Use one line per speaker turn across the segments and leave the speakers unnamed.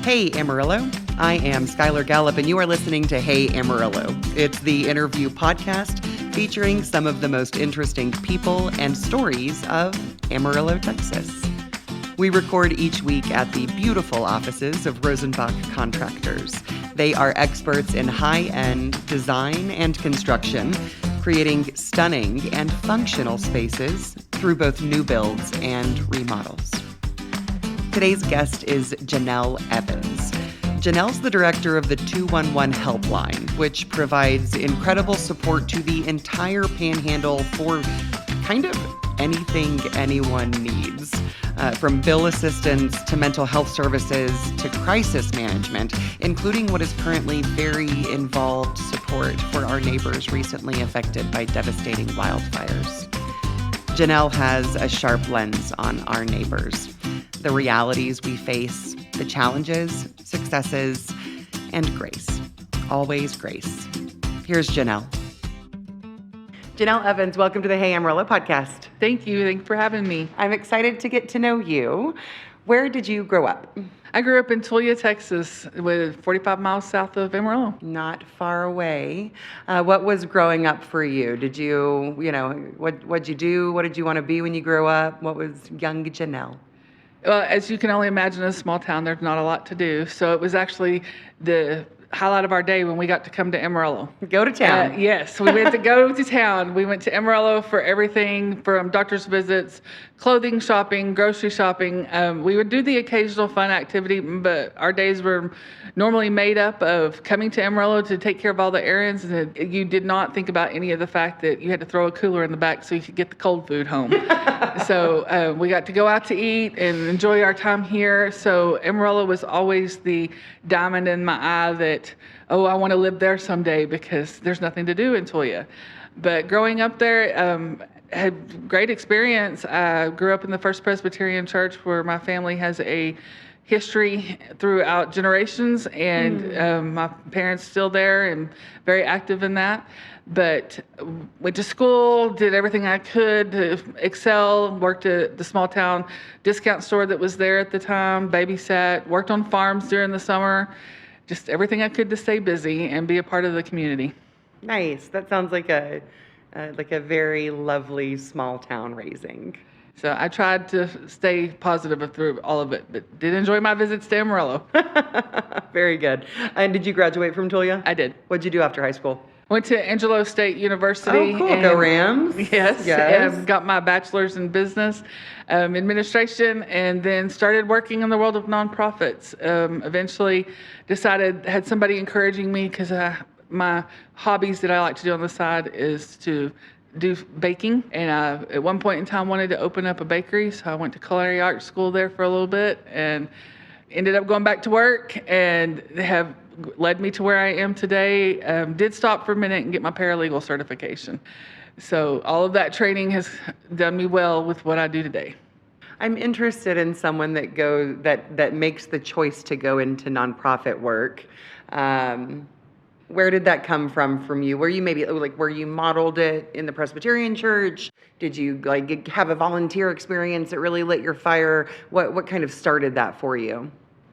Hey Amarillo, I am Skylar Gallup, and you are listening to Hey Amarillo. It's the interview podcast featuring some of the most interesting people and stories of Amarillo, Texas. We record each week at the beautiful offices of Rosenbach Contractors. They are experts in high-end design and construction, creating stunning and functional spaces through both new builds and remodels. Today's guest is Janell Evans. Janell's the director of the 211 Helpline, which provides incredible support to the entire Panhandle for kind of anything anyone needs. From bill assistance to mental health services to crisis management, including what is currently very involved support for our neighbors recently affected by devastating wildfires. Janell has a sharp lens on our neighbors, the realities we face, the challenges, successes, and grace. Always grace. Here's Janell. Janell Evans, welcome to the Hey Amarillo podcast.
Thank you. Thanks for having me.
I'm excited to get to know you. Where did you grow up?
I grew up in Tulia, Texas, 45 miles south of Amarillo.
Not far away. What was growing up for you? Did you, what'd you do? What did you want to be when you grew up? What was young Janell?
As you can only imagine, in a small town, there's not a lot to do. So it was actually the highlight of our day when we got to come to Amarillo.
Go to town.
Yes, we went to go to town. We went to Amarillo for everything from doctor's visits, clothing shopping, grocery shopping. We would do the occasional fun activity, but our days were normally made up of coming to Amarillo to take care of all the errands. And you did not think about any of the fact that you had to throw a cooler in the back so you could get the cold food home. So we got to go out to eat and enjoy our time here. So Amarillo was always the diamond in my eye that, I want to live there someday because there's nothing to do in Tulia. But growing up there, had great experience. I grew up in the First Presbyterian Church where my family has a history throughout generations, and my parents still there and very active in that. But went to school, did everything I could to excel, worked at the small town discount store that was there at the time, babysat, worked on farms during the summer, just everything I could to stay busy and be a part of the community.
Nice. That sounds like a very lovely small town raising.
So I tried to stay positive through all of it, but did enjoy my visits to Amarillo.
Very good. And did you graduate from Tulia?
I did.
What'd you do after high school?
Went to Angelo State University.
Oh, cool. Go Rams.
Yes. And got my bachelor's in business administration, and then started working in the world of nonprofits. Eventually had somebody encouraging me because my hobbies that I like to do on the side is to do baking. And I, at one point in time, wanted to open up a bakery. So I went to culinary arts school there for a little bit and ended up going back to work, and have led me to where I am today. Did stop for a minute and get my paralegal certification. So all of that training has done me well with what I do today.
I'm interested in someone that makes the choice to go into nonprofit work. Where did that come from you? Were you modeled it in the Presbyterian church? Did you have a volunteer experience that really lit your fire? What kind of started that for you?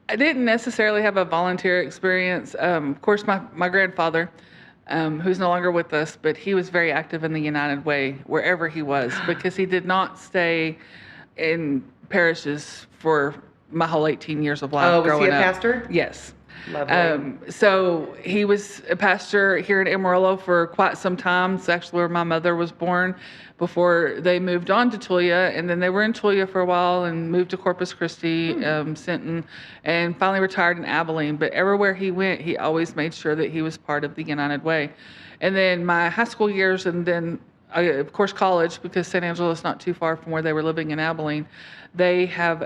I didn't necessarily have a volunteer experience. Of course, my grandfather, who's no longer with us, but he was very active in the United Way wherever he was, because he did not stay in parishes for my whole 18 years of life growing up.
Oh, was he a pastor?
Yes.
Lovely.
So he was a pastor here in Amarillo for quite some time. It's actually where my mother was born before they moved on to Tulia. And then they were in Tulia for a while and moved to Corpus Christi, Sinton, and finally retired in Abilene. But everywhere he went, he always made sure that he was part of the United Way. And then my high school years, and then of course college, because San Angelo is not too far from where they were living in Abilene, they have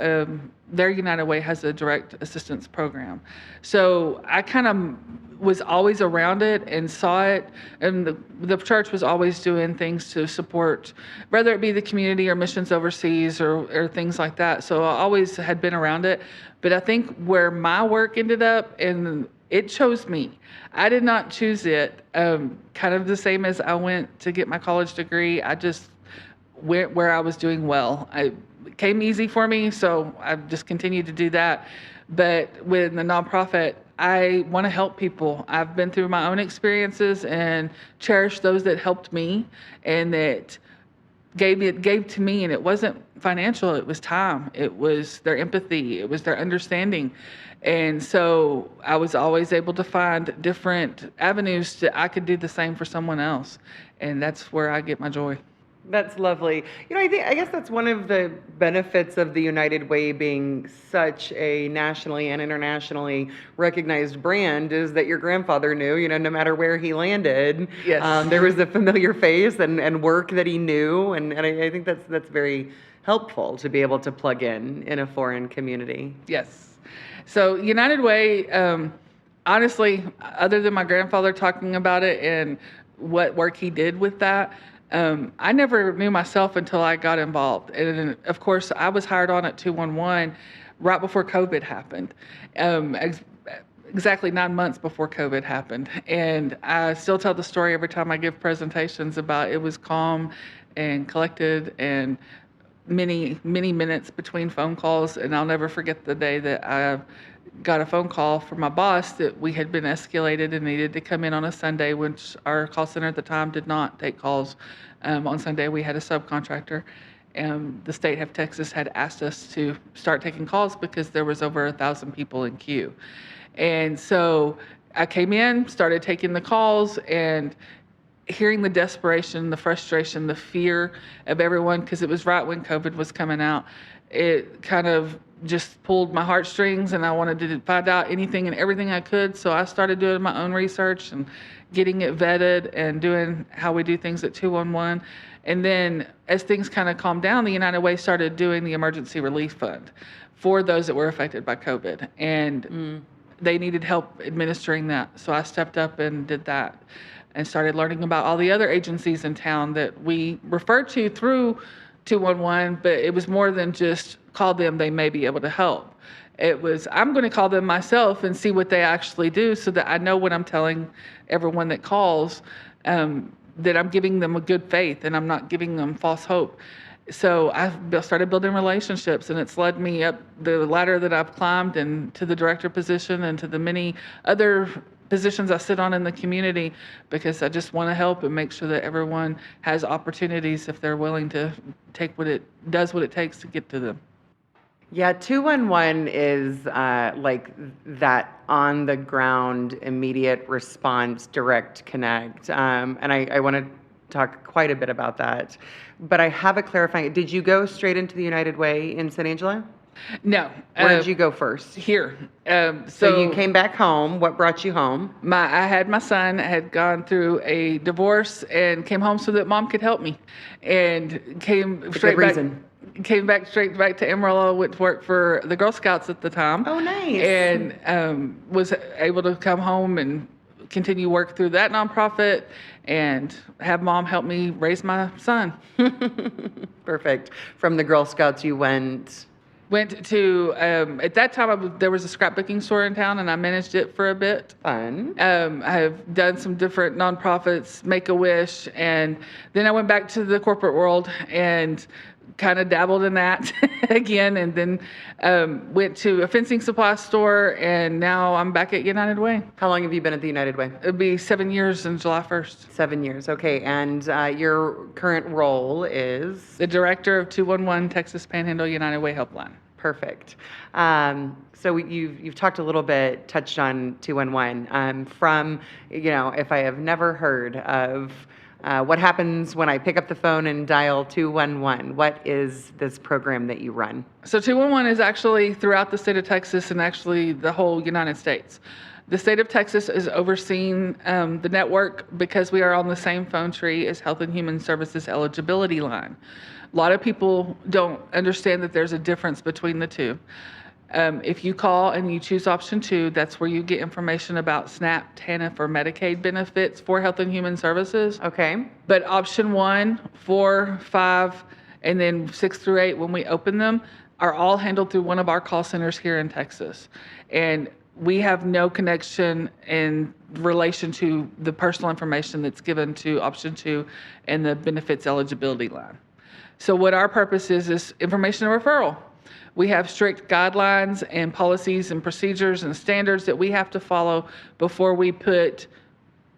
their United Way has a direct assistance program. So I kind of was always around it and saw it, and the church was always doing things to support, whether it be the community or missions overseas or things like that. So I always had been around it. But I think where my work ended up, and it chose me. I did not choose it. Kind of the same as I went to get my college degree. I just where I was doing well. It came easy for me, so I've just continued to do that. But with the nonprofit, I want to help people. I've been through my own experiences and cherish those that helped me and that gave to me, and it wasn't financial, it was time, it was their empathy, it was their understanding. And so I was always able to find different avenues that I could do the same for someone else, and that's where I get my joy.
That's lovely. I guess that's one of the benefits of the United Way being such a nationally and internationally recognized brand is that your grandfather knew, no matter where he landed,
Yes.
there was a familiar face and work that he knew. And I think that's very helpful to be able to plug in a foreign community.
Yes. So United Way, honestly, other than my grandfather talking about it and what work he did with that, I never knew myself until I got involved. And then, of course, I was hired on at 211 right before COVID happened, exactly 9 months before COVID happened. And I still tell the story every time I give presentations about it was calm and collected and many, many minutes between phone calls. And I'll never forget the day that I got a phone call from my boss that we had been escalated and needed to come in on a Sunday, which our call center at the time did not take calls. On Sunday, we had a subcontractor. The state of Texas had asked us to start taking calls because there was over 1,000 people in queue. And so I came in, started taking the calls, and hearing the desperation, the frustration, the fear of everyone, because it was right when COVID was coming out, it kind of just pulled my heartstrings, and I wanted to find out anything and everything I could. So I started doing my own research and getting it vetted and doing how we do things at 211. And then as things kind of calmed down, the United Way started doing the emergency relief fund for those that were affected by COVID. And they needed help administering that. So I stepped up and did that and started learning about all the other agencies in town that we referred to through 211, but it was more than just call them, they may be able to help. It was, I'm going to call them myself and see what they actually do so that I know when I'm telling everyone that calls that I'm giving them a good faith and I'm not giving them false hope. So I started building relationships, and it's led me up the ladder that I've climbed and to the director position and to the many other positions I sit on in the community, because I just want to help and make sure that everyone has opportunities if they're willing to take what it takes to get to them.
Yeah, 211 is like that on the ground, immediate response, direct connect. And I want to talk quite a bit about that. But I have a clarifying. Did you go straight into the United Way in San Angelo?
No.
Where did you go first?
Here.
So you came back home. What brought you home?
I had my son. I had gone through a divorce and came home so that mom could help me, and came straight back to Amarillo. Went to work for the Girl Scouts at the time.
Oh, nice.
And was able to come home and continue work through that nonprofit and have mom help me raise my son.
Perfect. From the Girl Scouts, you went
to, at that time, there was a scrapbooking store in town, and I managed it for a bit.
Fun.
I've done some different nonprofits, Make-A-Wish, and then I went back to the corporate world and kind of dabbled in that again, and then went to a fencing supply store, and now I'm back at United Way.
How long have you been at the United Way?
It'll be 7 years on July 1st.
7 years, okay. And your current role is?
The director of 211 Texas Panhandle United Way Helpline.
Perfect. So you've talked a little bit, touched on 211. From, if I have never heard of what happens when I pick up the phone and dial 211, what is this program that you run? So
211 is actually throughout the state of Texas and actually the whole United States. The state of Texas is overseeing the network because we are on the same phone tree as Health and Human Services eligibility line. A lot of people don't understand that there's a difference between the two. If you call and you choose option 2, that's where you get information about SNAP, TANF, or Medicaid benefits for Health and Human Services.
Okay.
But option 1, 4, 5, and then 6 through 8, when we open them, are all handled through one of our call centers here in Texas. And we have no connection in relation to the personal information that's given to option 2 and the benefits eligibility line. So what our purpose is information and referral. We have strict guidelines and policies and procedures and standards that we have to follow before we put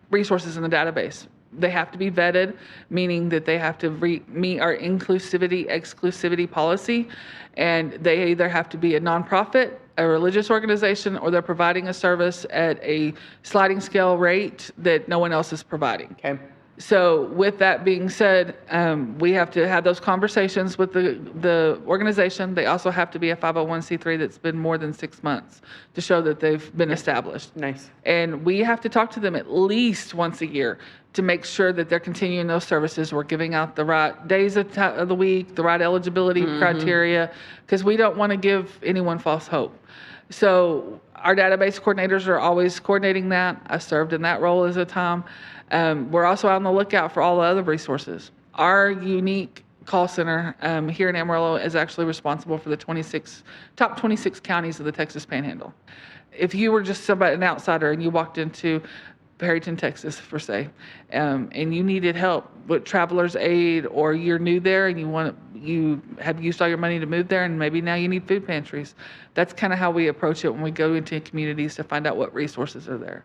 resources in the database. They have to be vetted, meaning that they have to meet our inclusivity, exclusivity policy, and they either have to be a nonprofit, a religious organization, or they're providing a service at a sliding scale rate that no one else is providing.
Okay.
So with that being said, we have to have those conversations with the organization. They also have to be a 501c3 that's been more than 6 months to show that they've been established.
Nice.
And we have to talk to them at least once a year to make sure that they're continuing those services. We're giving out the right days of the week, the right eligibility criteria, because we don't want to give anyone false hope. So our database coordinators are always coordinating that. I served in that role as a time. We're also on the lookout for all the other resources. Our unique call center here in Amarillo is actually responsible for the top 26 counties of the Texas Panhandle. If you were just an outsider and you walked into Perryton, Texas, per se, and you needed help with traveler's aid, or you're new there and you have used all your money to move there, and maybe now you need food pantries. That's kind of how we approach it when we go into communities to find out what resources are there.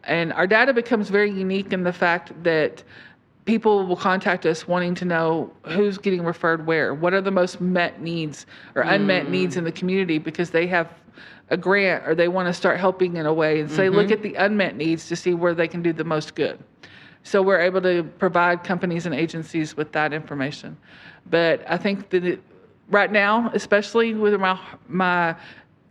And our data becomes very unique in the fact that people will contact us wanting to know who's getting referred where, what are the most met needs or unmet needs in the community, because they have a grant or they want to start helping in a way, and say, look at the unmet needs to see where they can do the most good. So we're able to provide companies and agencies with that information. But I think that right now, especially with my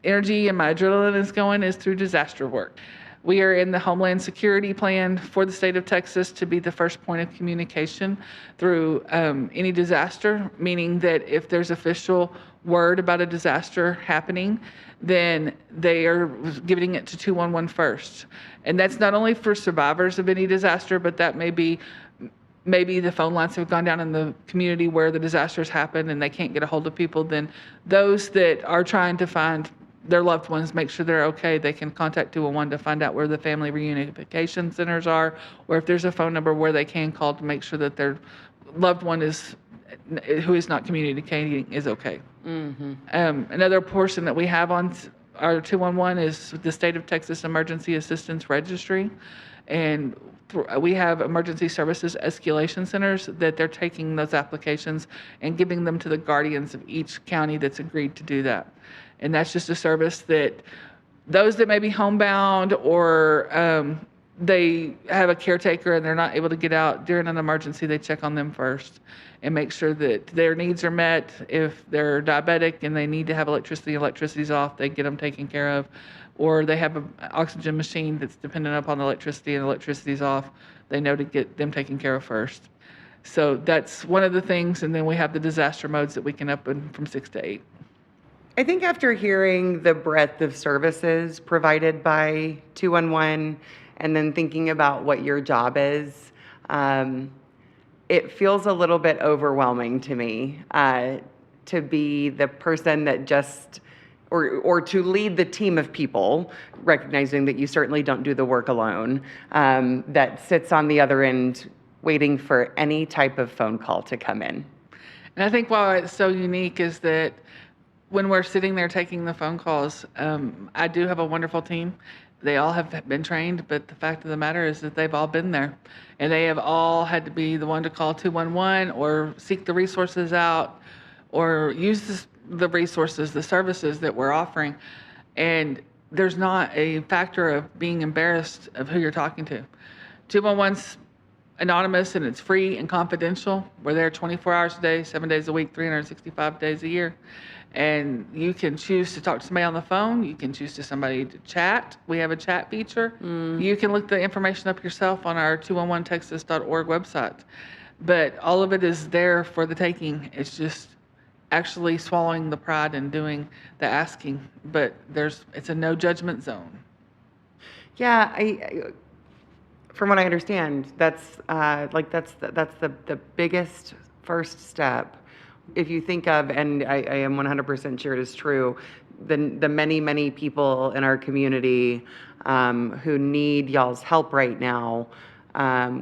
energy and my adrenaline is through disaster work. We are in the Homeland Security Plan for the state of Texas to be the first point of communication through any disaster, meaning that if there's official word about a disaster happening, then they are giving it to 211 first. And that's not only for survivors of any disaster, but that maybe the phone lines have gone down in the community where the disasters happen and they can't get a hold of people. Then those that are trying to find their loved ones, make sure they're okay, they can contact 211 to find out where the family reunification centers are, or if there's a phone number where they can call to make sure that their loved one who is not communicating is okay. Another portion that we have on our 211 is the State of Texas Emergency Assistance Registry, and we have emergency services escalation centers that they're taking those applications and giving them to the guardians of each county that's agreed to do that. And that's just a service that those that may be homebound or they have a caretaker and they're not able to get out during an emergency, they check on them first and make sure that their needs are met. If they're diabetic and they need to have electricity's off, they get them taken care of. Or they have an oxygen machine that's dependent upon the electricity and electricity's off, they know to get them taken care of first. So that's one of the things. And then we have the disaster modes that we can open from 6 to 8.
I think after hearing the breadth of services provided by 211 and then thinking about what your job is, it feels a little bit overwhelming to me to be the person that just, or to lead the team of people, recognizing that you certainly don't do the work alone, that sits on the other end waiting for any type of phone call to come in.
And I think why it's so unique is that when we're sitting there taking the phone calls, I do have a wonderful team. They all have been trained, but the fact of the matter is that they've all been there. And they have all had to be the one to call 211 or seek the resources out or use the resources, the services that we're offering. And there's not a factor of being embarrassed of who you're talking to. 211's anonymous and it's free and confidential. We're there 24 hours a day, 7 days a week, 365 days a year. And you can choose to talk to somebody on the phone. You can choose to somebody to chat. We have a chat feature. You can look the information up yourself on our 211texas.org website. But all of it is there for the taking. It's just actually swallowing the pride and doing the asking. But it's a no judgment zone.
Yeah, from what I understand, that's the biggest first step. If you think of, and I am 100% sure it is true, the many, many people in our community who need y'all's help right now,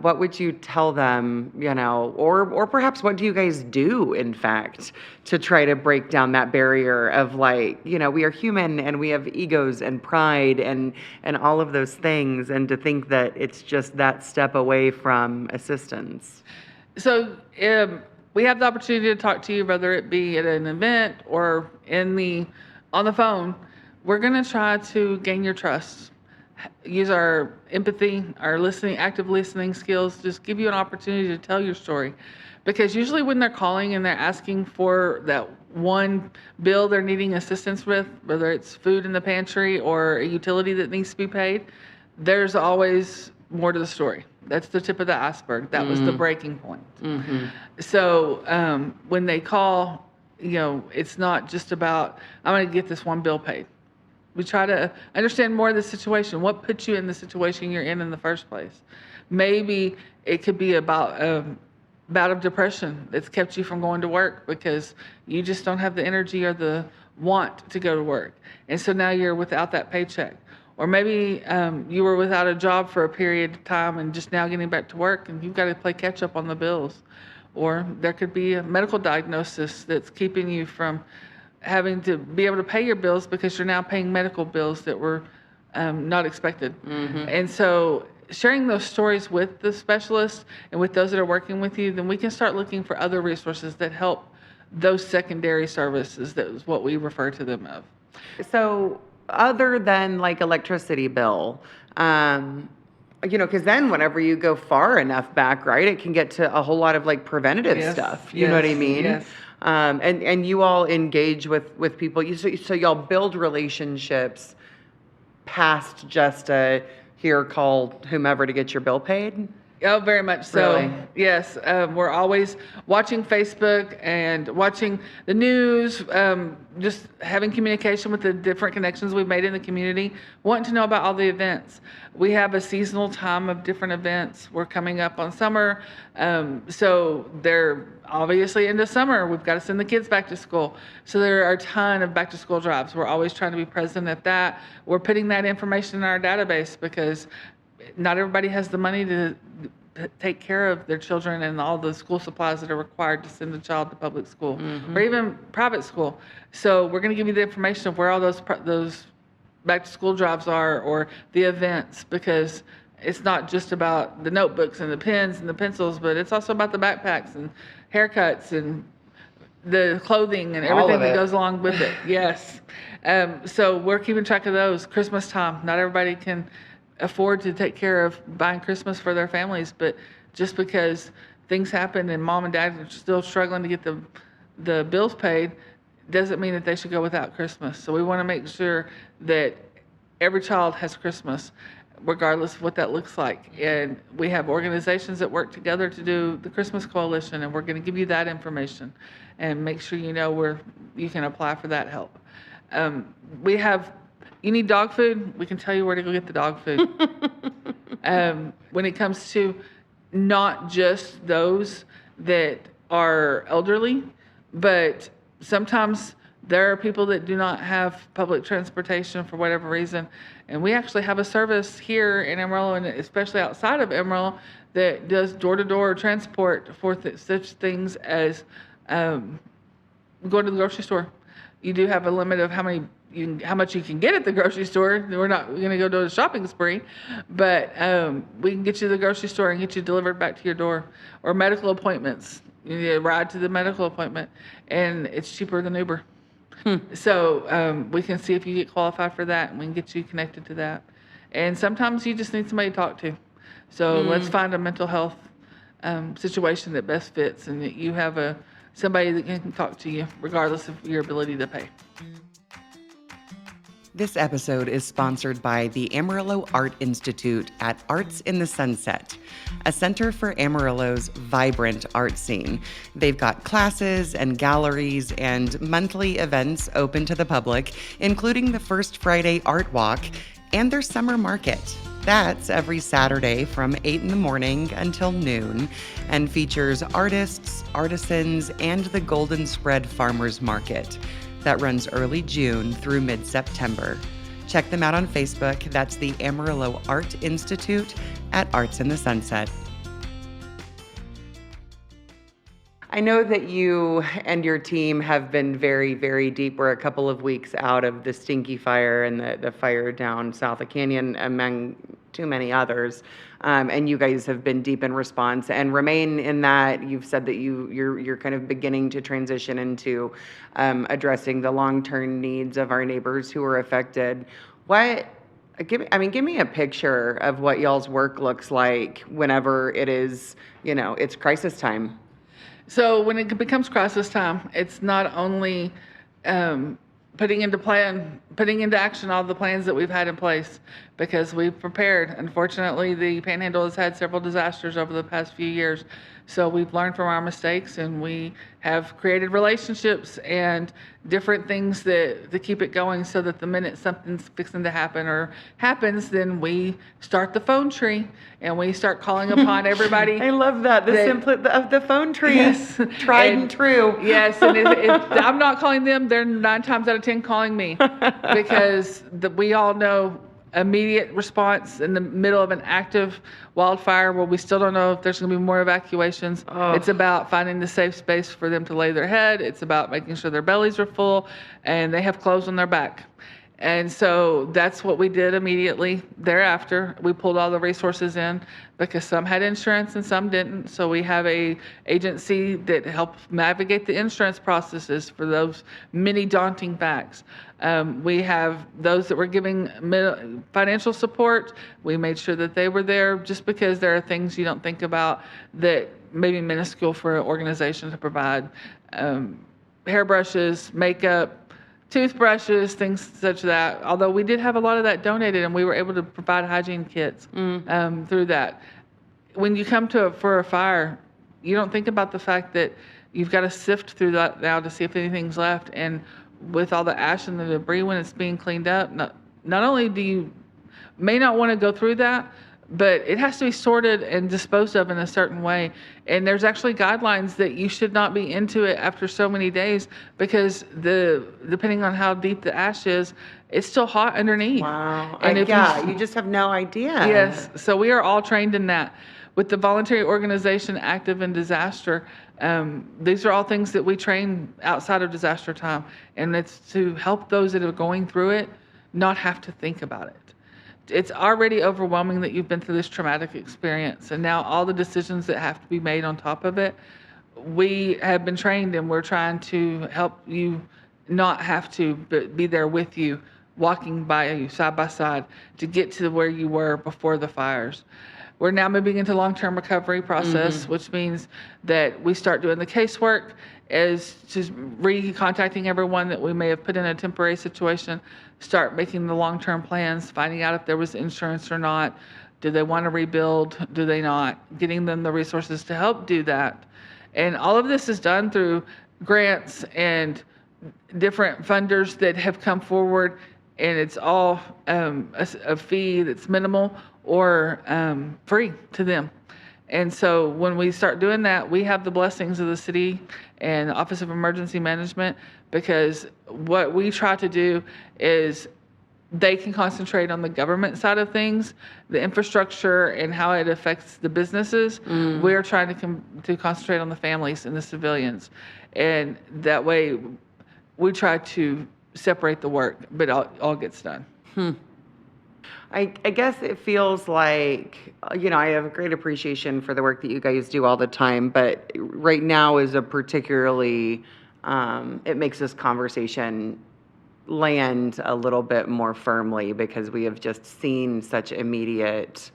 what would you tell them, or perhaps what do you guys do, in fact, to try to break down that barrier of like, we are human and we have egos and pride and all of those things, and to think that it's just that step away from assistance?
So we have the opportunity to talk to you, whether it be at an event or on the phone. We're going to try to gain your trust. Use our empathy, our active listening skills, just give you an opportunity to tell your story. Because usually when they're calling and they're asking for that one bill they're needing assistance with, whether it's food in the pantry or a utility that needs to be paid, there's always more to the story. That's the tip of the iceberg. That was the breaking point.
Mm-hmm.
So when they call, it's not just about, I'm going to get this one bill paid. We try to understand more of the situation. What put you in the situation you're in the first place? Maybe it could be about a bout of depression that's kept you from going to work because you just don't have the energy or the want to go to work. And so now you're without that paycheck. Or maybe you were without a job for a period of time and just now getting back to work and you've got to play catch up on the bills. Or there could be a medical diagnosis that's keeping you from having to be able to pay your bills because you're now paying medical bills that were not expected. Mm-hmm. And so sharing those stories with the specialist and with those that are working with you, then we can start looking for other resources that help those secondary services. That is what we refer to them of.
So other than like electricity bill, because then whenever you go far enough back, right, it can get to a whole lot of like preventative stuff. You know what I mean?
Yes.
And you all engage with people. So y'all build relationships past just here, call whomever to get your bill paid?
Oh, very much so.
Really?
Yes. We're always watching Facebook and watching the news, just having communication with the different connections we've made in the community, wanting to know about all the events. We have a seasonal time of different events. We're coming up on summer. So they're obviously into summer. We've got to send the kids back to school. So there are a ton of back to school drives. We're always trying to be present at that. We're putting that information in our database because not everybody has the money to take care of their children and all the school supplies that are required to send a child to public school or even private school. So we're going to give you the information of where all those back to school drives are or the events, because it's not just about the notebooks and the pens and the pencils, but it's also about the backpacks and haircuts and the clothing and everything that goes along with it. Yes. So we're keeping track of those. Christmas time, not everybody can afford to take care of buying Christmas for their families, but just because things happen and mom and dad are still struggling to get the bills paid doesn't mean that they should go without Christmas. So we want to make sure that every child has Christmas, regardless of what that looks like. And we have organizations that work together to do the Christmas Coalition, and we're going to give you that information and make sure you know where you can apply for that help. You need dog food? We can tell you where to go get the dog food. When it comes to not just those that are elderly, but sometimes there are people that do not have public transportation for whatever reason. And we actually have a service here in Amarillo, and especially outside of Amarillo, that does door-to-door transport for such things as going to the grocery store. You do have a limit of how much you can get at the grocery store. We're not going to go to a shopping spree, but we can get you to the grocery store and get you delivered back to your door. Or medical appointments. You need a ride to the medical appointment, and it's cheaper than Uber. So we can see if you get qualified for that, and we can get you connected to that. And sometimes you just need somebody to talk to. So let's find a mental health situation that best fits, and that you have somebody that can talk to you regardless of your ability to pay.
This episode is sponsored by the Amarillo Art Institute at Arts in the Sunset, a center for Amarillo's vibrant art scene. They've got classes and galleries and monthly events open to the public, including the First Friday Art Walk and their summer market. That's every Saturday from 8 in the morning until noon, and features artists, artisans, and the Golden Spread Farmers Market that runs early June through mid-September. Check them out on Facebook. That's the Amarillo Art Institute at Arts in the Sunset. I know that you and your team have been very, very deep. We're a couple of weeks out of the Stinky Fire and the fire down south of Canyon, among too many others. And you guys have been deep in response and remain in that. You've said that you're kind of beginning to transition into addressing the long-term needs of our neighbors who are affected. Give me a picture of what y'all's work looks like whenever it is, it's crisis time.
So when it becomes crisis time, it's not only putting into action all the plans that we've had in place, because we've prepared. Unfortunately, the Panhandle has had several disasters over the past few years. So we've learned from our mistakes, and we have created relationships and different things to keep it going, so that the minute something's fixing to happen or happens, then we start the phone tree and we start calling upon everybody.
I love that. The phone tree.
Yes.
Tried and true.
Yes, and if I'm not calling them, they're 9 times out of 10 calling me, because we all know immediate response in the middle of an active wildfire where we still don't know if there's going to be more evacuations. Oh. It's about finding the safe space for them to lay their head. It's about making sure their bellies are full and they have clothes on their back. And so that's what we did immediately thereafter. We pulled all the resources in, because some had insurance and some didn't. So we have a agency that helps navigate the insurance processes for those many daunting facts. We have those that were giving financial support. We made sure that they were there, just because there are things you don't think about that may be minuscule for an organization to provide. Hairbrushes, makeup, toothbrushes, things such that. Although we did have a lot of that donated, and we were able to provide hygiene kits through that. When you come for a fire, you don't think about the fact that you've got to sift through that now to see if anything's left. And with all the ash and the debris when it's being cleaned up, not only do you may not want to go through that, but it has to be sorted and disposed of in a certain way. And there's actually guidelines that you should not be into it after so many days, because depending on how deep the ash is, it's still hot underneath.
Wow. And you just have no idea.
Yes. So we are all trained in that. With the voluntary organization active in disaster, these are all things that we train outside of disaster time. And it's to help those that are going through it not have to think about it. It's already overwhelming that you've been through this traumatic experience, and now all the decisions that have to be made on top of it. We have been trained, and we're trying to help you not have to, but be there with you, walking by you side by side to get to where you were before the fires. We're now moving into long-term recovery process, which means that we start doing the casework, is just recontacting everyone that we may have put in a temporary situation, start making the long-term plans, finding out if there was insurance or not. Do they want to rebuild? Do they not? Getting them the resources to help do that. And all of this is done through grants and different funders that have come forward, and it's all a fee that's minimal or free to them. And so when we start doing that, we have the blessings of the city and the Office of Emergency Management, because what we try to do is they can concentrate on the government side of things, the infrastructure and how it affects the businesses. We're trying to concentrate on the families and the civilians. And that way we try to separate the work, but all gets done.
I guess it feels like, I have a great appreciation for the work that you guys do all the time, but right now is a particularly, it makes this conversation land a little bit more firmly, because we have just seen such immediate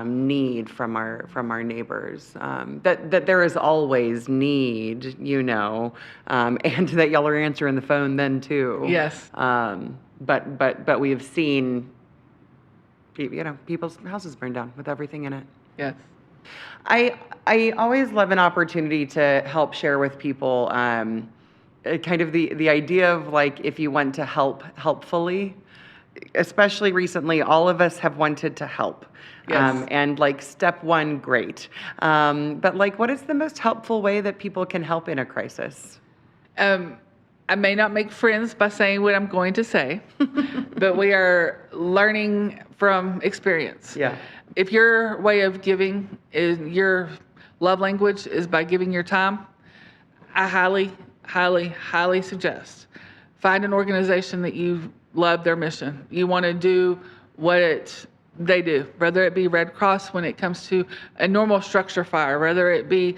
need from our neighbors, that there is always need, and that y'all are answering the phone then too.
Yes.
But we have seen, people's houses burned down with everything in it.
Yes.
I always love an opportunity to help share with people kind of the idea of, like, if you want to help helpfully. Especially recently, all of us have wanted to help.
Yes.
And like step one, great. But like, what is the most helpful way that people can help in a crisis?
I I may not make friends by saying what I'm going to say, but we are learning from experience.
Yeah.
If your way of giving is your love language is by giving your time, I highly, highly, highly suggest find an organization that you love their mission. You want to do what they do, whether it be Red Cross when it comes to a normal structure fire, whether it be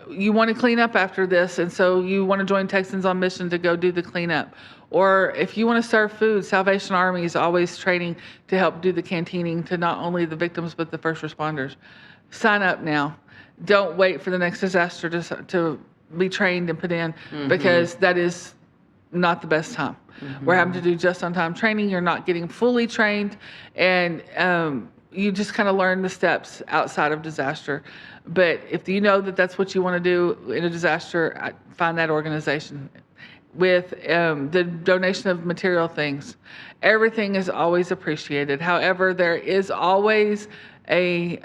you want to clean up after this, and so you want to join Texans on Mission to go do the cleanup. Or if you want to serve food, Salvation Army is always training to help do the canteening to not only the victims but the first responders. Sign up now. Don't wait for the next disaster to be trained and put in, because that is not the best time. We're having to do just on time training. You're not getting fully trained, and you just kind of learn the steps outside of disaster. But if you know that that's what you want to do in a disaster, find that organization. With the donation of material things, everything is always appreciated. However, there is always a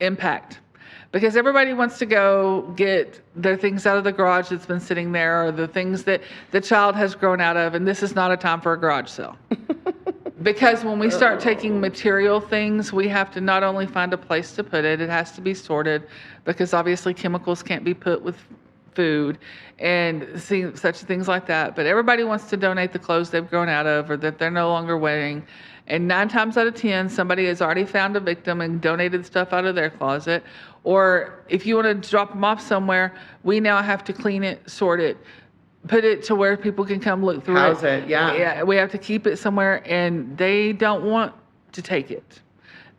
impact, because everybody wants to go get their things out of the garage that's been sitting there, or the things that the child has grown out of, and this is not a time for a garage sale. Because when we start taking material things, we have to not only find a place to put it, it has to be sorted, because obviously chemicals can't be put with food and such things like that. But everybody wants to donate the clothes they've grown out of or that they're no longer wearing. And 9 times out of 10, somebody has already found a victim and donated stuff out of their closet. Or if you want to drop them off somewhere, we now have to clean it, sort it, put it to where people can come look through
House it, yeah.
Yeah, we have to keep it somewhere, and they don't want to take it.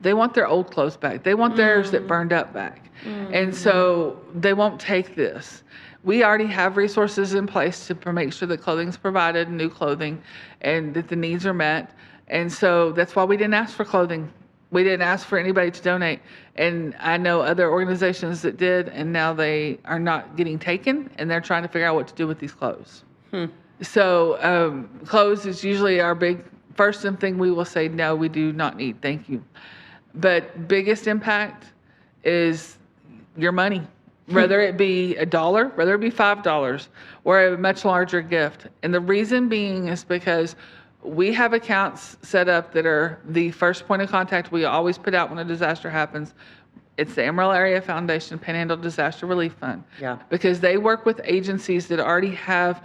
They want their old clothes back. They want theirs that burned up back. And so they won't take this. We already have resources in place to make sure that clothing's provided, new clothing, and that the needs are met. And so that's why we didn't ask for clothing. We didn't ask for anybody to donate. And I know other organizations that did, and now they are not getting taken, and they're trying to figure out what to do with these clothes. So clothes is usually our big first thing we will say, no, we do not need, thank you. But biggest impact is your money, whether it be $1, whether it be $5, or a much larger gift. And the reason being is because we have accounts set up that are the first point of contact we always put out when a disaster happens. It's the Amarillo Area Foundation Panhandle Disaster Relief Fund.
Yeah.
Because they work with agencies that already have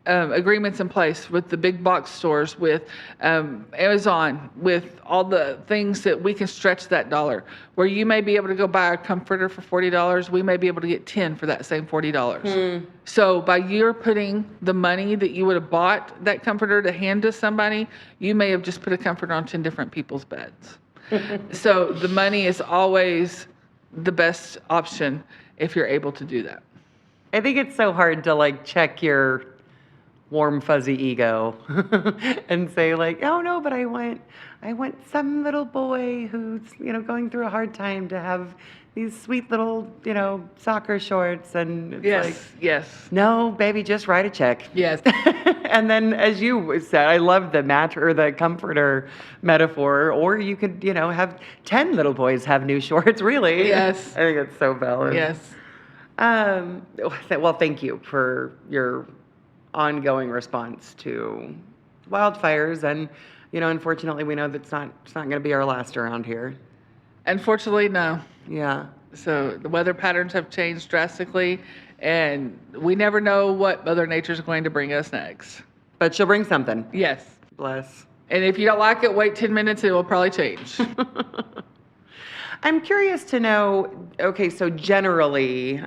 agreements in place with the big box stores, with Amazon, with all the things that we can stretch that dollar. Where you may be able to go buy a comforter for $40, we may be able to get 10 for that same $40. So by you putting the money that you would have bought that comforter to hand to somebody, you may have just put a comforter on 10 different people's beds. So the money is always the best option if you're able to do that.
I think it's so hard to like check your warm fuzzy ego and say like, oh no, but I want some little boy who's, going through a hard time to have these sweet little, soccer shorts. And it's
Yes.
No, baby, just write a check.
Yes.
And then, as you said, I love the mat or the comforter metaphor. Or you could, have 10 little boys have new shorts. Really?
Yes.
I think it's so valid.
Yes.
Well, thank you for your ongoing response to wildfires, and unfortunately, we know that's not going to be our last around here.
Unfortunately, no.
Yeah.
So the weather patterns have changed drastically, and we never know what Mother Nature's going to bring us next.
But she'll bring something.
Yes.
Bless.
And if you don't like it, wait 10 minutes, it will probably change.
I'm curious to know, okay, so generally,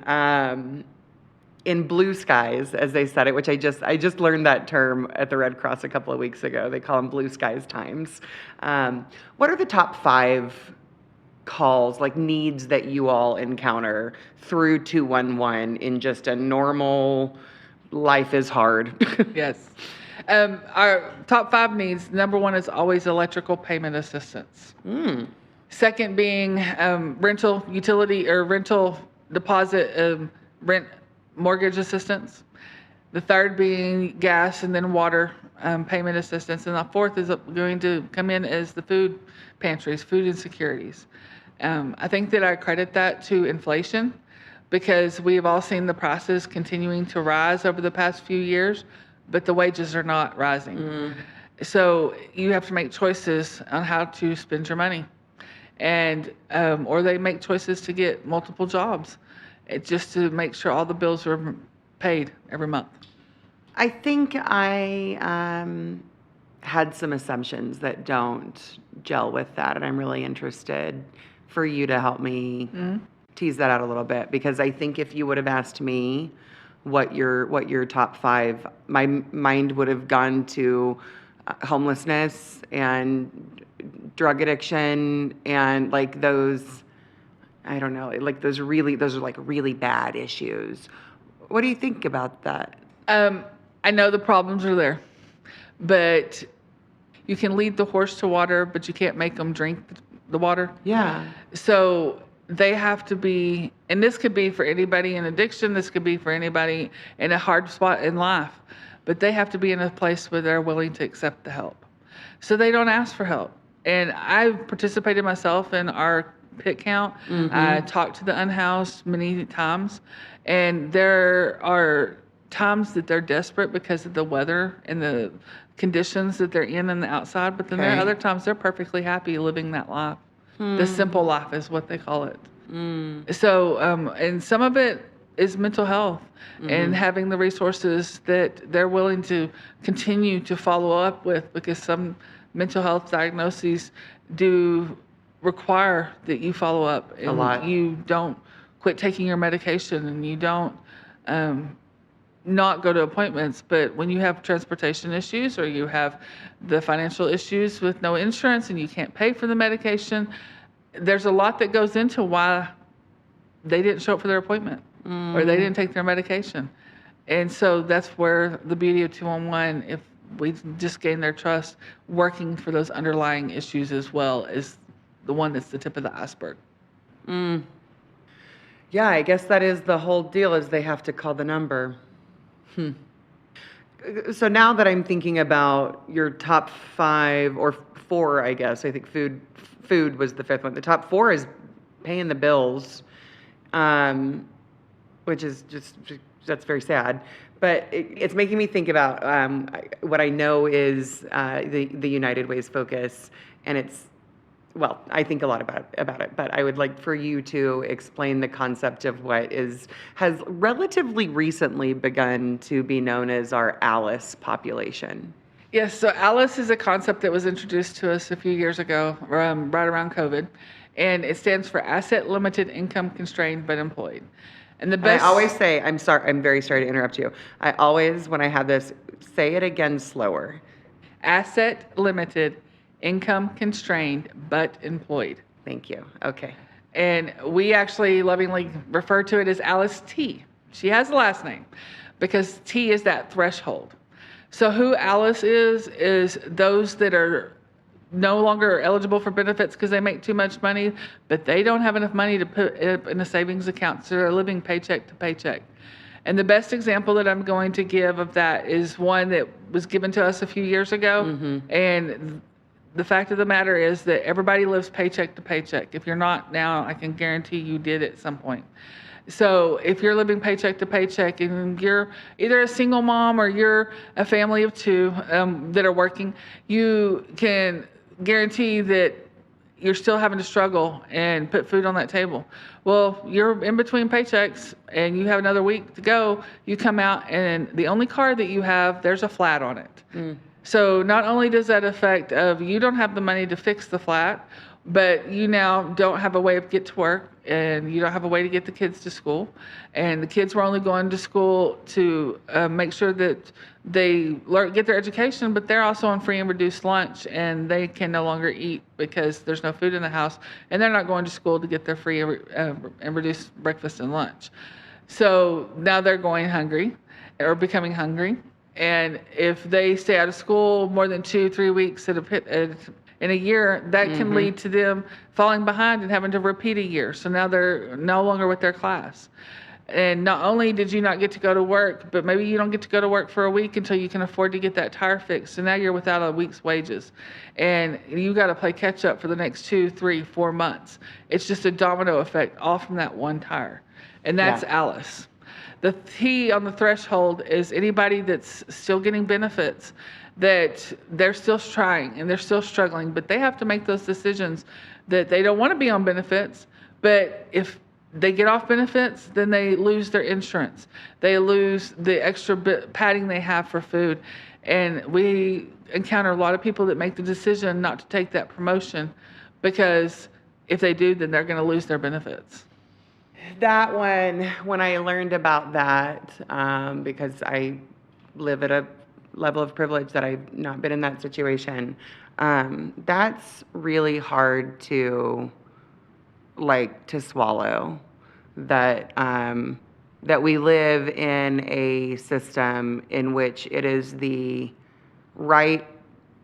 in blue skies, as they said it, which I just learned that term at the Red Cross a couple of weeks ago. They call them blue skies times. What are the top 5 calls, like needs that you all encounter through 211 in just a normal life is hard?
Yes. Our top 5 needs, number 1 is always electrical payment assistance. Second being rental utility or rental deposit, rent mortgage assistance. The third being gas, and then water payment assistance. And the fourth is going to come in as the food pantries, food insecurities. I think that I credit that to inflation, because we have all seen the prices continuing to rise over the past few years, but the wages are not rising. So you have to make choices on how to spend your money, and or they make choices to get multiple jobs, just to make sure all the bills are paid every month.
I think I had some assumptions that don't gel with that, and I'm really interested for you to help me tease that out a little bit, because I think if you would have asked me what your top 5, my mind would have gone to homelessness and drug addiction and like those, I don't know, like those are like really bad issues. What do you think about that?
I know the problems are there, but you can lead the horse to water, but you can't make them drink the water.
Yeah.
So they have to be, and this could be for anybody in addiction, this could be for anybody in a hard spot in life, but they have to be in a place where they're willing to accept the help. So they don't ask for help. And I've participated myself in our pit count. I talked to the unhoused many times, and there are times that they're desperate because of the weather and the conditions that they're in the outside, but then there are other times they're perfectly happy living that life. The simple life is what they call it. So, and some of it is mental health and having the resources that they're willing to continue to follow up with, because some mental health diagnoses do require that you follow up and
A lot.
you don't quit taking your medication, and you don't not go to appointments. But when you have transportation issues, or you have the financial issues with no insurance and you can't pay for the medication, there's a lot that goes into why they didn't show up for their appointment or they didn't take their medication. And so that's where the beauty of 211, if we just gain their trust, working for those underlying issues as well, is the one that's the tip of the iceberg.
Yeah, I guess that is the whole deal, is they have to call the number. So now that I'm thinking about your top 5 or 4, I guess, I think food was the 5th one. The top 4 is paying the bills, which is that's very sad. But it's making me think about what I know is the United Way's focus, and it's, well, I think a lot about it, but I would like for you to explain the concept of what has relatively recently begun to be known as our ALICE population.
Yes, so ALICE is a concept that was introduced to us a few years ago, right around COVID, and it stands for Asset Limited Income Constrained but Employed. And the best.
I always say, I'm very sorry to interrupt you. I always, when I have this, say it again slower.
Asset Limited Income Constrained but Employed.
Thank you. Okay.
And we actually lovingly refer to it as Alice T. She has a last name because T is that threshold. So who Alice is those that are no longer eligible for benefits because they make too much money, but they don't have enough money to put in a savings account, so they're living paycheck to paycheck. And the best example that I'm going to give of that is one that was given to us a few years ago. And the fact of the matter is that everybody lives paycheck to paycheck. If you're not now, I can guarantee you did at some point. So if you're living paycheck to paycheck and you're either a single mom or you're a family of 2 that are working, you can guarantee that you're still having to struggle and put food on that table. Well, you're in between paychecks and you have another week to go. You come out and the only car that you have, there's a flat on it. So not only does that affect of you don't have the money to fix the flat, but you now don't have a way to get to work, and you don't have a way to get the kids to school. And the kids were only going to school to make sure that they get their education, but they're also on free and reduced lunch, and they can no longer eat because there's no food in the house, and they're not going to school to get their free and reduced breakfast and lunch. So now they're going hungry or becoming hungry. And if they stay out of school more than 2-3 weeks in a year, that can lead to them falling behind and having to repeat a year. So now they're no longer with their class. And not only did you not get to go to work, but maybe you don't get to go to work for a week until you can afford to get that tire fixed. So now you're without a week's wages. And you got to play catch up for the next 2, 3, 4 months. It's just a domino effect all from that one tire. And that's
Yeah.
Alice. The T on the threshold is anybody that's still getting benefits, that they're still trying and they're still struggling, but they have to make those decisions that they don't want to be on benefits, but if they get off benefits, then they lose their insurance. They lose the extra padding they have for food. And we encounter a lot of people that make the decision not to take that promotion because if they do, then they're going to lose their benefits.
That one, when I learned about that, because I live at a level of privilege that I've not been in that situation, that's really hard to swallow. That that we live in a system in which it is the right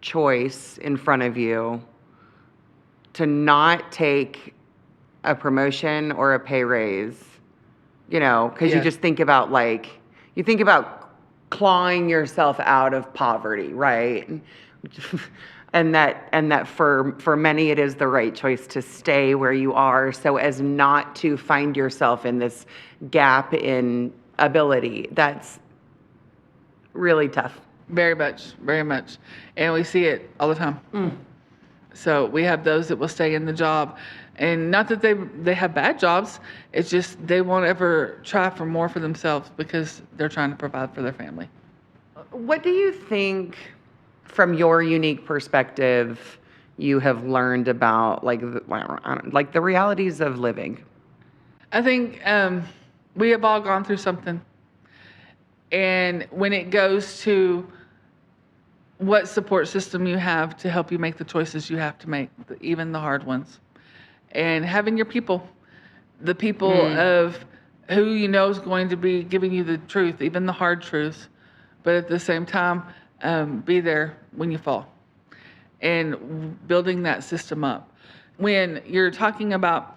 choice in front of you to not take a promotion or a pay raise, because you just think about clawing yourself out of poverty, right? and that for many it is the right choice to stay where you are so as not to find yourself in this gap in ability. That's really tough.
Very much, very much. And we see it all the time. So we have those that will stay in the job. And not that they have bad jobs, it's just they won't ever try for more for themselves because they're trying to provide for their family.
What do you think, from your unique perspective, you have learned about the realities of living?
I think we have all gone through something. And when it goes to what support system you have to help you make the choices you have to make, even the hard ones. And having your people, the people of who you know is going to be giving you the truth, even the hard truths, but at the same time, be there when you fall and building that system up. When you're talking about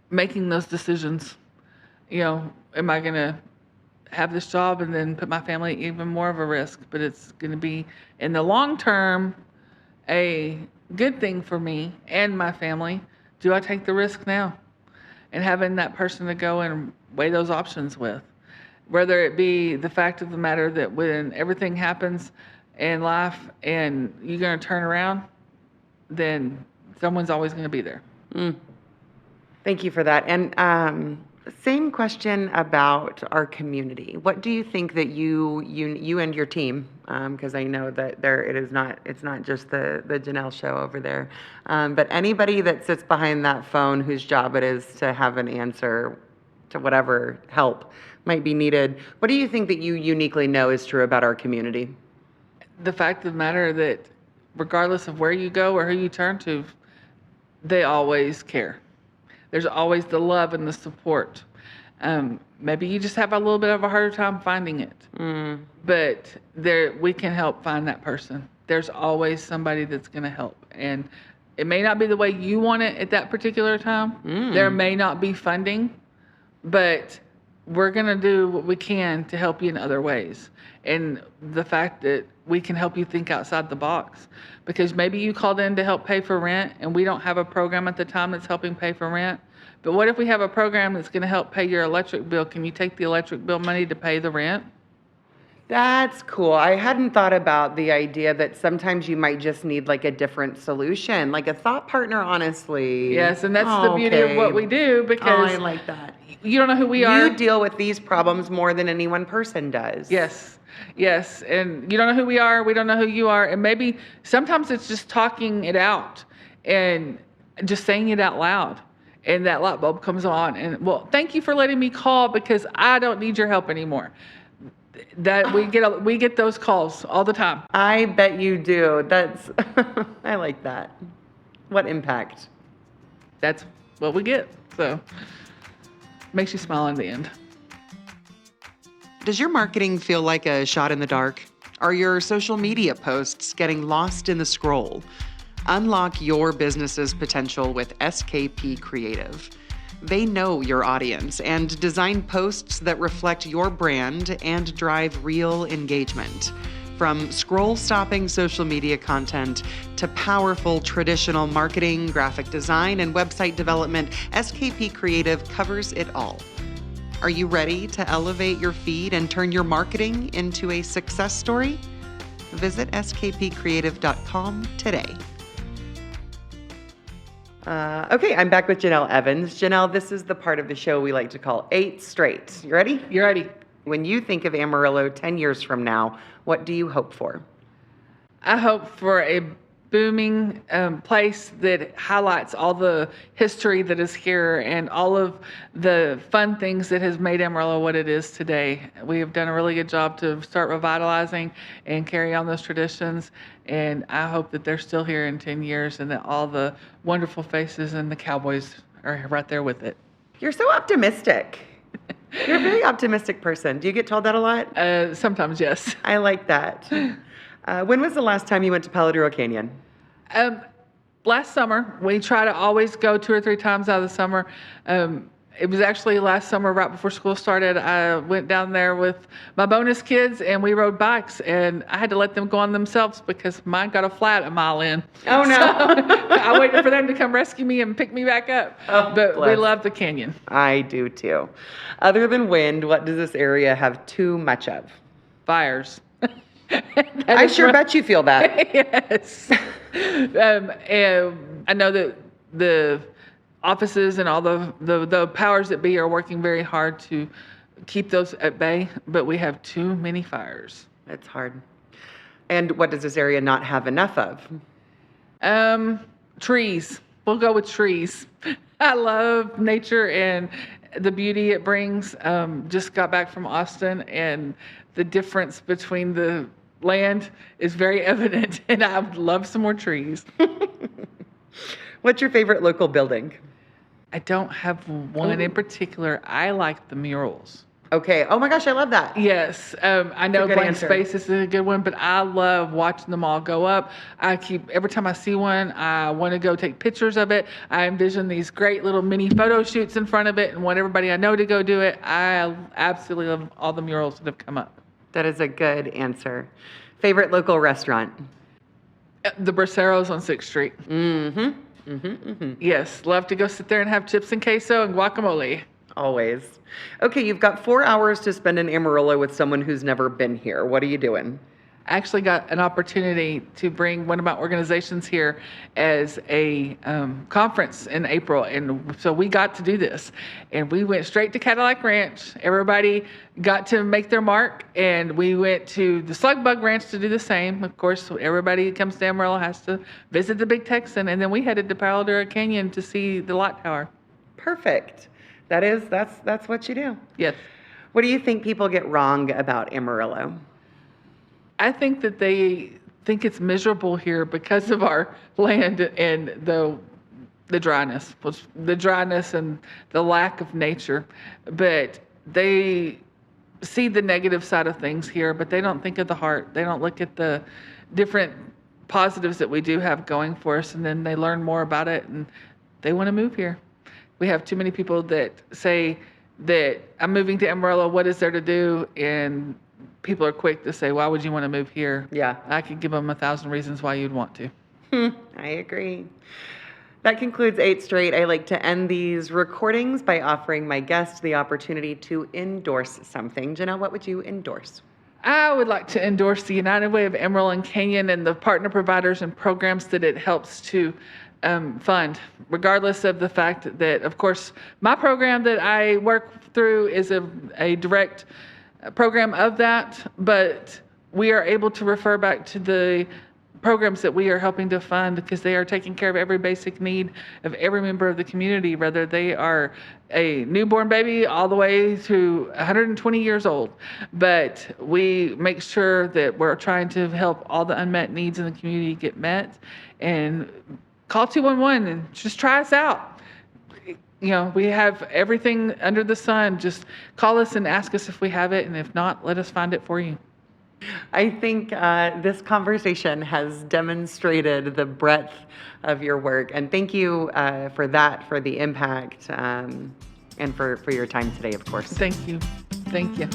making those decisions, am I going to have this job and then put my family even more of a risk, but it's going to be in the long term a good thing for me and my family. Do I take the risk now? And having that person to go and weigh those options with, whether it be the fact of the matter that when everything happens in life and you're going to turn around, then someone's always going to be there.
Thank you for that. And same question about our community. What do you think that you and your team, because I know that it's not just the Janell show over there, but anybody that sits behind that phone whose job it is to have an answer to whatever help might be needed. What do you think that you uniquely know is true about our community?
The fact of the matter that regardless of where you go or who you turn to, they always care. There's always the love and the support. Maybe you just have a little bit of a harder time finding it, but we can help find that person. There's always somebody that's going to help, and it may not be the way you want it at that particular time. There may not be funding, but we're going to do what we can to help you in other ways. And the fact that we can help you think outside the box, because maybe you called in to help pay for rent and we don't have a program at the time that's helping pay for rent. But what if we have a program that's going to help pay your electric bill? Can you take the electric bill money to pay the rent?
That's cool. I hadn't thought about the idea that sometimes you might just need a different solution, like a thought partner, honestly.
Yes, and that's the beauty of what we do, because
I like that.
You don't know who we are.
You deal with these problems more than any one person does.
Yes, and you don't know who we are, we don't know who you are, and maybe sometimes it's just talking it out and just saying it out loud, and that light bulb comes on, and well, thank you for letting me call because I don't need your help anymore. That we get those calls all the time.
I bet you do. That's I like that. What impact?
That's what we get. So makes you smile in the end.
Does your marketing feel like a shot in the dark? Are your social media posts getting lost in the scroll? Unlock your business's potential with SKP Creative. They know your audience and design posts that reflect your brand and drive real engagement. From scroll-stopping social media content to powerful traditional marketing, graphic design, and website development, SKP Creative covers it all. Are you ready to elevate your feed and turn your marketing into a success story? Visit skpcreative.com today. Okay, I'm back with Janell Evans. Janell, this is the part of the show we like to call 8 Straight. You ready?
You ready?
When you think of Amarillo 10 years from now, what do you hope for?
I hope for a booming place that highlights all the history that is here and all of the fun things that has made Amarillo what it is today. We have done a really good job to start revitalizing and carry on those traditions, and I hope that they're still here in 10 years and that all the wonderful faces and the cowboys are right there with it.
You're so optimistic. You're a very optimistic person. Do you get told that a lot?
Sometimes, yes.
I like that. When was the last time you went to Paladuro Canyon?
Last summer. We try to always go 2 or 3 times out of the summer. It was actually last summer, right before school started. I went down there with my bonus kids and we rode bikes, and I had to let them go on themselves because mine got a flat a mile in.
Oh, no.
So I waited for them to come rescue me and pick me back up.
Oh,
but
bless.
we love the canyon.
I do too. Other than wind, what does this area have too much of?
Fires.
I sure bet you feel that.
Yes. And I know that the offices and all the powers that be are working very hard to keep those at bay, but we have too many fires.
It's hard. And what does this area not have enough of?
Trees. We'll go with trees. I love nature and the beauty it brings. Just got back from Austin, and the difference between the land is very evident, and I would love some more trees.
What's your favorite local building?
I don't have one in particular. I like the murals.
Okay. Oh my gosh, I love that.
Yes. I know
good
Blank
answer.
Space is a good one, but I love watching them all go up. Every time I see one, I want to go take pictures of it. I envision these great little mini photo shoots in front of it and want everybody I know to go do it. I absolutely love all the murals that have come up.
That is a good answer. Favorite local restaurant?
The Braceros on 6th Street. Yes. Love to go sit there and have chips and queso and guacamole.
Always. Okay, you've got 4 hours to spend in Amarillo with someone who's never been here. What are you doing?
I actually got an opportunity to bring one of my organizations here as a conference in April, and so we got to do this. And we went straight to Cadillac Ranch. Everybody got to make their mark, and we went to the Slug Bug Ranch to do the same. Of course, everybody who comes to Amarillo has to visit the Big Texan, and then we headed to Paladuro Canyon to see the Light Tower.
Perfect. That's what you do.
Yes.
What do you think people get wrong about Amarillo?
I think that they think it's miserable here because of our land and the dryness, and the lack of nature. But they see the negative side of things here, but they don't think of the heart. They don't look at the different positives that we do have going for us, and then they learn more about it and they want to move here. We have too many people that say that I'm moving to Amarillo, what is there to do? And people are quick to say, why would you want to move here?
Yeah.
I could give them 1,000 reasons why you'd want to.
I agree. That concludes 8 Straight. I like to end these recordings by offering my guests the opportunity to endorse something. Janell, what would you endorse?
I would like to endorse the United Way of Amarillo and Canyon and the partner providers and programs that it helps to fund, regardless of the fact that, of course, my program that I work through is a direct program of that, but we are able to refer back to the programs that we are helping to fund because they are taking care of every basic need of every member of the community, whether they are a newborn baby all the way to 120 years old. But we make sure that we're trying to help all the unmet needs in the community get met. And call 211 and just try us out. You know, we have everything under the sun. Just call us and ask us if we have it, and if not, let us find it for you.
I think this conversation has demonstrated the breadth of your work, and thank you for that, for the impact, and for your time today, of course.
Thank you. Thank you.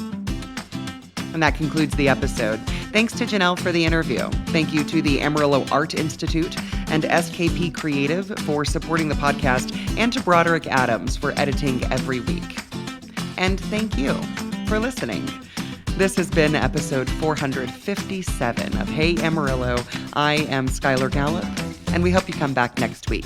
And that concludes the episode. Thanks to Janell for the interview. Thank you to the Amarillo Art Institute and SKP Creative for supporting the podcast, and to Broderick Adams for editing every week. And thank you for listening. This has been episode 457 of Hey Amarillo. I am Skylar Gallup, and we hope you come back next week.